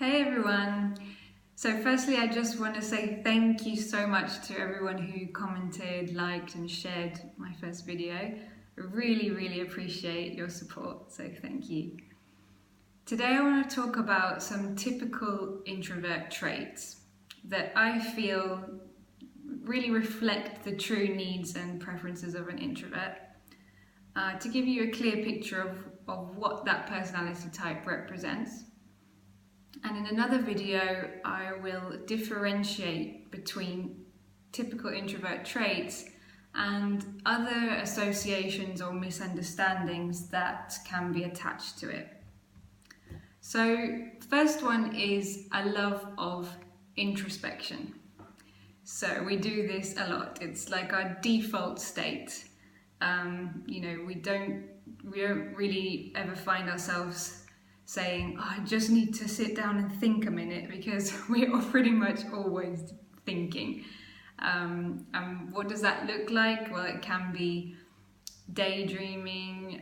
Hey everyone! So firstly, I just want to say thank you so much to everyone who commented, liked and shared my first video. I really appreciate your support, so thank you. Today I want to talk about some typical introvert traits that I feel really reflect the true needs and preferences of an introvert, to give you a clear picture of what that personality type represents. And in another video, I will differentiate between typical introvert traits and other associations or misunderstandings that can be attached to it. So, first one is a love of introspection. So we do this a lot. It's like our default state. We don't really ever find ourselves saying, I just need to sit down and think a minute, because we're pretty much always thinking. And what does that look like? Well, it can be daydreaming,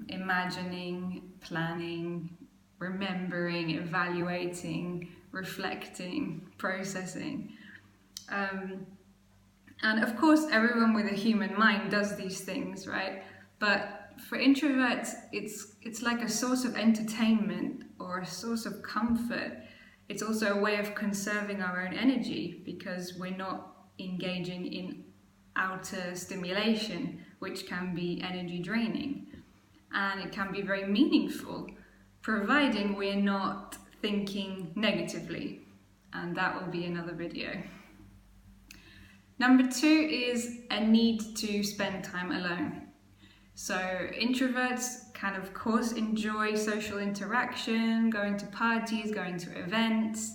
imagining, planning, remembering, evaluating, reflecting, processing. And of course, everyone with a human mind does these things, right? But for introverts, it's like a source of entertainment or a source of comfort. It's also a way of conserving our own energy, because we're not engaging in outer stimulation, which can be energy draining. And it can be very meaningful, providing we're not thinking negatively. And that will be another video. Number 2 is a need to spend time alone. So introverts can of course enjoy social interaction, going to parties, going to events,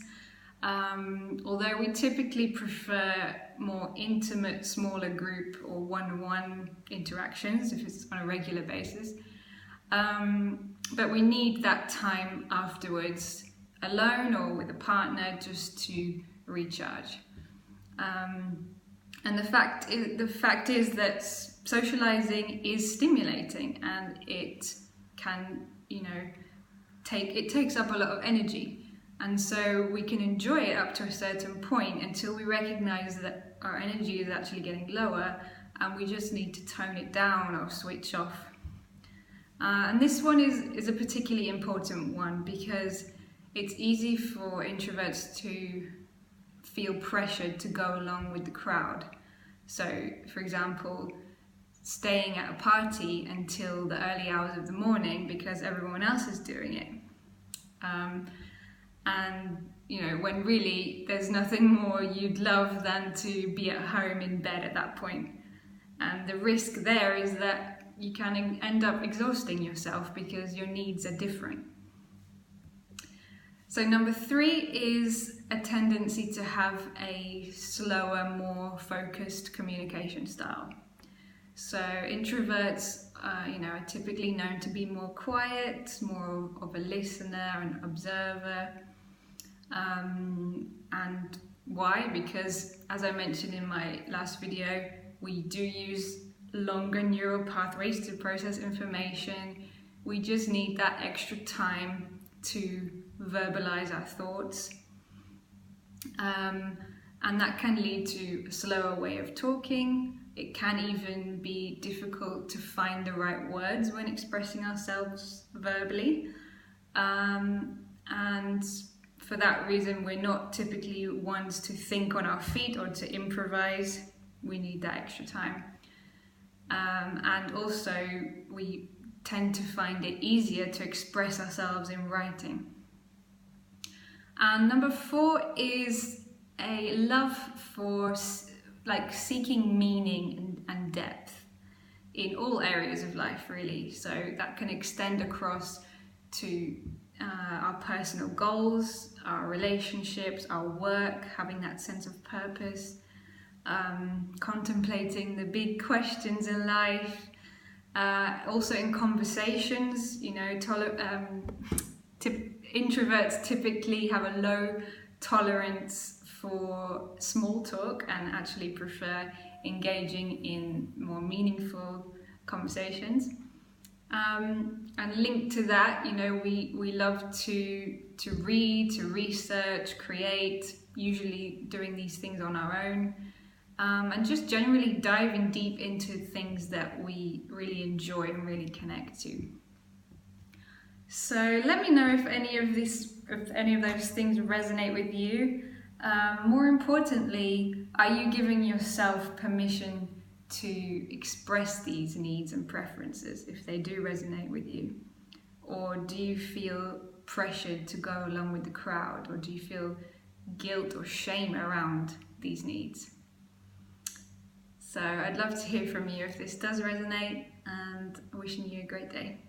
although we typically prefer more intimate, smaller group or one-on-one interactions if it's on a regular basis. But we need that time afterwards, alone or with a partner, just to recharge. And the fact is that socializing is stimulating, and it can, it takes up a lot of energy. And so we can enjoy it up to a certain point until we recognize that our energy is actually getting lower and we just need to tone it down or switch off. And this one is a particularly important one, because it's easy for introverts to feel pressured to go along with the crowd. So, for example, staying at a party until the early hours of the morning because everyone else is doing it. When really there's nothing more you'd love than to be at home in bed at that point. And the risk there is that you can end up exhausting yourself because your needs are different. So number 3 is a tendency to have a slower, more focused communication style. So introverts are typically known to be more quiet, more of a listener and observer. And why? Because, as I mentioned in my last video, we do use longer neural pathways to process information. We just need that extra time to verbalize our thoughts. And that can lead to a slower way of talking. It can even be difficult to find the right words when expressing ourselves verbally. And for that reason, we're not typically ones to think on our feet or to improvise. We need that extra time. And also, we tend to find it easier to express ourselves in writing. And number 4 is a love for seeking meaning and depth in all areas of life, really. So that can extend across to our personal goals, our relationships, our work, having that sense of purpose, contemplating the big questions in life, also in conversations. Introverts typically have a low tolerance for small talk and actually prefer engaging in more meaningful conversations. And linked to that, we love to read, to research, create, usually doing these things on our own, and just generally diving deep into things that we really enjoy and really connect to. So let me know if any of those things resonate with you. More importantly, are you giving yourself permission to express these needs and preferences if they do resonate with you? Or do you feel pressured to go along with the crowd? Or do you feel guilt or shame around these needs? So I'd love to hear from you if this does resonate, and wishing you a great day.